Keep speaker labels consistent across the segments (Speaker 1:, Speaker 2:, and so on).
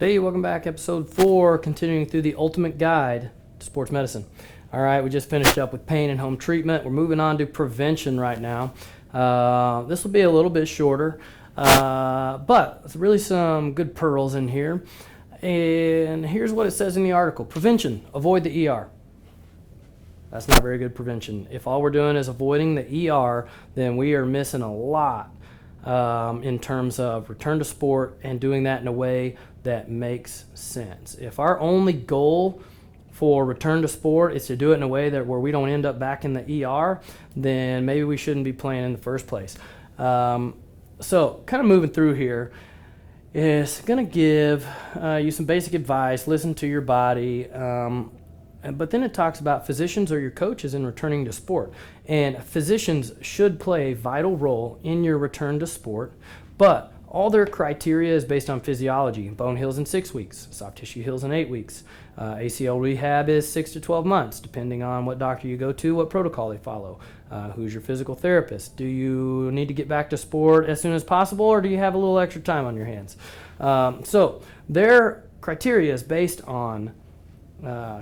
Speaker 1: Hey, welcome back. Episode 4, continuing through the ultimate guide to sports medicine. All right, we just finished up with pain and home treatment. We're moving on to prevention right now. This will be a little bit shorter, but there's really some good pearls in here. And here's what it says in the article. Prevention, avoid the ER. That's not very good prevention. If all we're doing is avoiding the ER, then we are missing a lot in terms of return to sport and doing that in a way that makes sense. If our only goal for return to sport is to do it in a way that where we don't end up back in the ER, then maybe we shouldn't be playing in the first place. So kind of moving through here is going to give you some basic advice. Listen to your body. But then it talks about physicians or your coaches in returning to sport. And physicians should play a vital role in your return to sport, but all their criteria is based on physiology. Bone heals in 6 weeks, soft tissue heals in 8 weeks. ACL rehab is 6 to 12 months, depending on what doctor you go to, what protocol they follow. Who's your physical therapist? Do you need to get back to sport as soon as possible, or do you have a little extra time on your hands? So their criteria is based on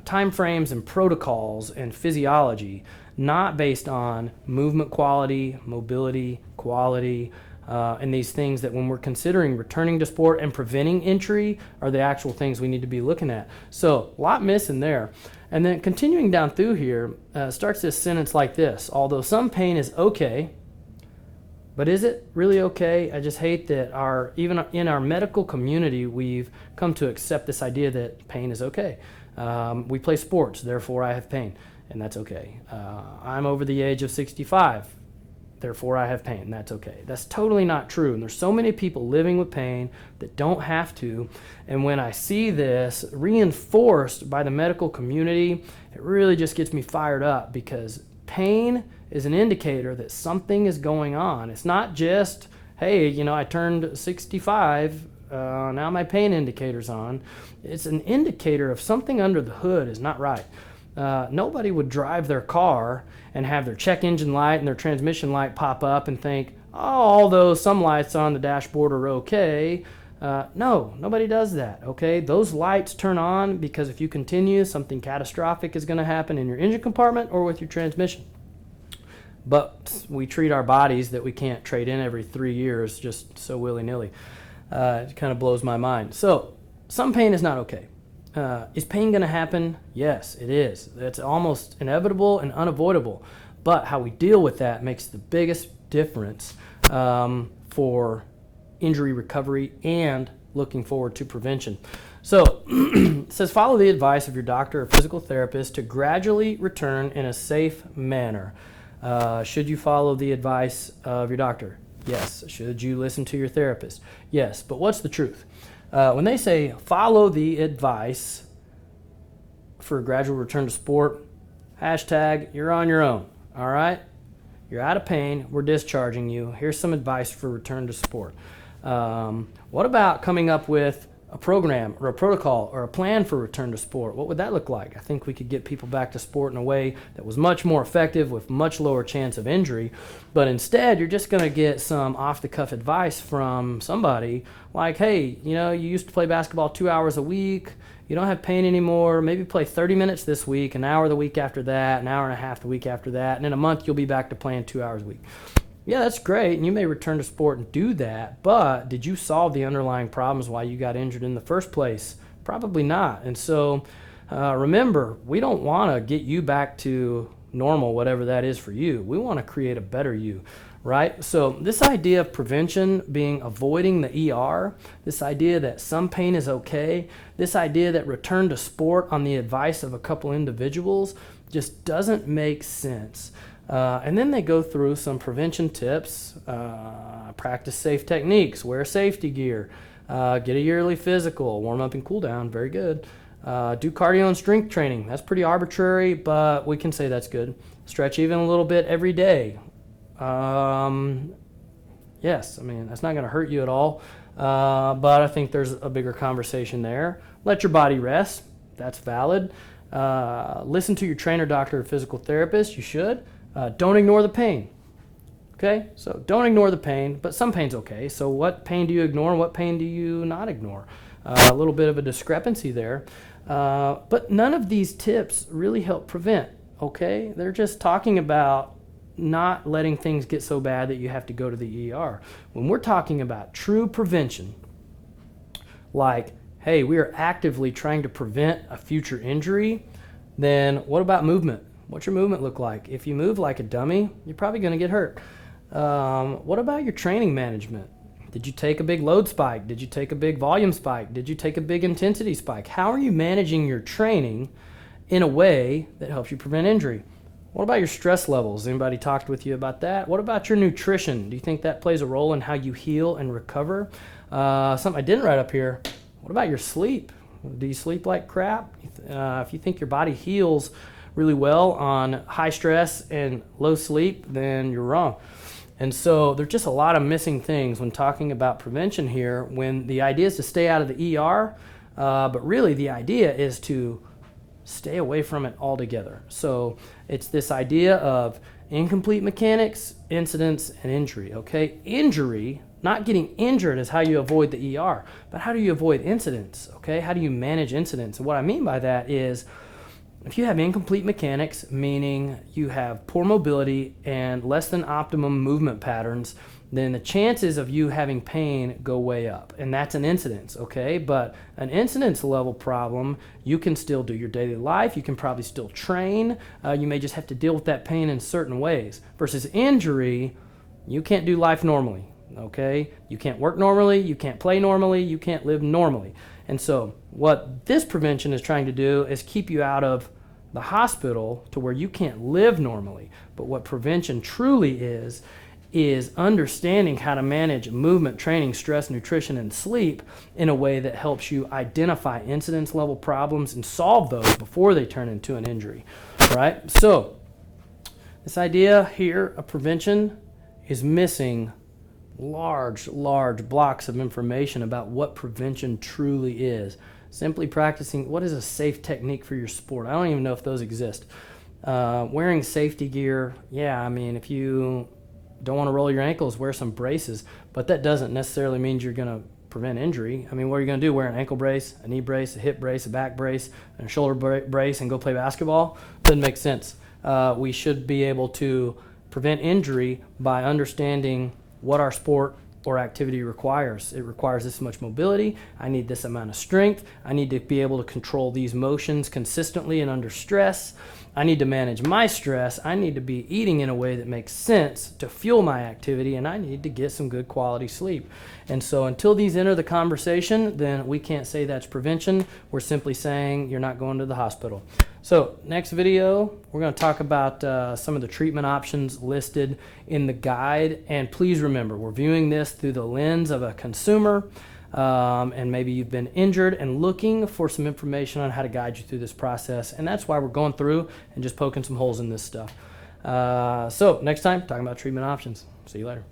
Speaker 1: time frames and protocols and physiology, not based on movement quality, mobility, quality, and these things that when we're considering returning to sport and preventing injury are the actual things we need to be looking at. So a lot missing there. And then continuing down through here, starts this sentence like this: although some pain is okay, but is it really okay? I just hate that even in our medical community, we've come to accept this idea that pain is okay. We play sports, therefore I have pain, and that's okay. I'm over the age of 65, therefore I have pain, and that's okay. That's totally not true, and there's so many people living with pain that don't have to, and when I see this reinforced by the medical community, it really just gets me fired up, because pain is an indicator that something is going on. It's not just, hey, I turned 65, now my pain indicator's on. It's an indicator of something under the hood is not right. Nobody would drive their car and have their check engine light and their transmission light pop up and think, oh, although some lights on the dashboard are okay. No, nobody does that, okay? Those lights turn on because if you continue, something catastrophic is going to happen in your engine compartment or with your transmission. But we treat our bodies that we can't trade in every 3 years just so willy-nilly. It kind of blows my mind. So some pain is not okay. Is pain going to happen? Yes, it is. It's almost inevitable and unavoidable. But how we deal with that makes the biggest difference for injury recovery and looking forward to prevention. So it says follow the advice of your doctor or physical therapist to gradually return in a safe manner. Should you follow the advice of your doctor? Yes. Should you listen to your therapist? Yes. But what's the truth? When they say follow the advice for a gradual return to sport, hashtag you're on your own. All right? You're out of pain. We're discharging you. Here's some advice for return to sport. What about coming up with a program or a protocol or a plan for return to sport? What would that look like? I think we could get people back to sport in a way that was much more effective with much lower chance of injury. But instead, you're just going to get some off-the-cuff advice from somebody like, hey, you used to play basketball 2 hours a week. You don't have pain anymore. Maybe play 30 minutes this week, an hour the week after that, an hour and a half the week after that, and in a month you'll be back to playing 2 hours a week. Yeah, that's great, and you may return to sport and do that, but did you solve the underlying problems why you got injured in the first place? Probably not. And so remember, we don't want to get you back to normal, whatever that is for you. We want to create a better you, right? So this idea of prevention being avoiding the ER, this idea that some pain is okay, this idea that return to sport on the advice of a couple individuals just doesn't make sense. And then they go through some prevention tips, practice safe techniques, wear safety gear, get a yearly physical, warm up and cool down, very good. Do cardio and strength training. That's pretty arbitrary, but we can say that's good. Stretch even a little bit every day. Yes, that's not going to hurt you at all, but I think there's a bigger conversation there. Let your body rest. That's valid. Listen to your trainer, doctor, or physical therapist. You should. Don't ignore the pain. Okay, so don't ignore the pain, but some pain's okay. So what pain do you ignore and what pain do you not ignore? A little bit of a discrepancy there. But none of these tips really help prevent, okay? They're just talking about not letting things get so bad that you have to go to the ER. When we're talking about true prevention, like, hey, we are actively trying to prevent a future injury, then what about movement? What's your movement look like? If you move like a dummy, you're probably going to get hurt. What about your training management? Did you take a big load spike? Did you take a big volume spike? Did you take a big intensity spike? How are you managing your training in a way that helps you prevent injury? What about your stress levels? Anybody talked with you about that? What about your nutrition? Do you think that plays a role in how you heal and recover? Something I didn't write up here. What about your sleep? Do you sleep like crap? If you think your body heals really well on high stress and low sleep, then you're wrong. And so there's just a lot of missing things when talking about prevention here, when the idea is to stay out of the ER, but really the idea is to stay away from it altogether. So it's this idea of incomplete mechanics, incidents, and injury, okay? Injury, not getting injured, is how you avoid the ER, but how do you avoid incidents, okay? How do you manage incidents? And what I mean by that is, if you have incomplete mechanics, meaning you have poor mobility and less than optimum movement patterns, then the chances of you having pain go way up. And that's an incidence, okay? But an incidence level problem, you can still do your daily life. You can probably still train. You may just have to deal with that pain in certain ways. Versus injury, you can't do life normally, okay? You can't work normally. You can't play normally. You can't live normally. And so what this prevention is trying to do is keep you out of the hospital to where you can't live normally. But what prevention truly is understanding how to manage movement, training, stress, nutrition, and sleep in a way that helps you identify incidence level problems and solve those before they turn into an injury, right? So this idea here of prevention is missing large blocks of information about what prevention truly is. Simply practicing what is a safe technique for your sport. I don't even know if those exist. Wearing safety gear, yeah, I mean, if you don't want to roll your ankles, wear some braces, but that doesn't necessarily mean you're going to prevent injury. I mean, what are you going to do? Wear an ankle brace, a knee brace, a hip brace, a back brace, and a shoulder brace and go play basketball? Doesn't make sense. We should be able to prevent injury by understanding what our sport or activity requires. It requires this much mobility. I need this amount of strength. I need to be able to control these motions consistently and under stress. I need to manage my stress. I need to be eating in a way that makes sense to fuel my activity, and I need to get some good quality sleep. And so until these enter the conversation, then we can't say that's prevention. We're simply saying you're not going to the hospital. So next video, we're going to talk about some of the treatment options listed in the guide. And please remember, we're viewing this through the lens of a consumer. And maybe you've been injured and looking for some information on how to guide you through this process. And that's why we're going through and just poking some holes in this stuff. So next time, talking about treatment options. See you later.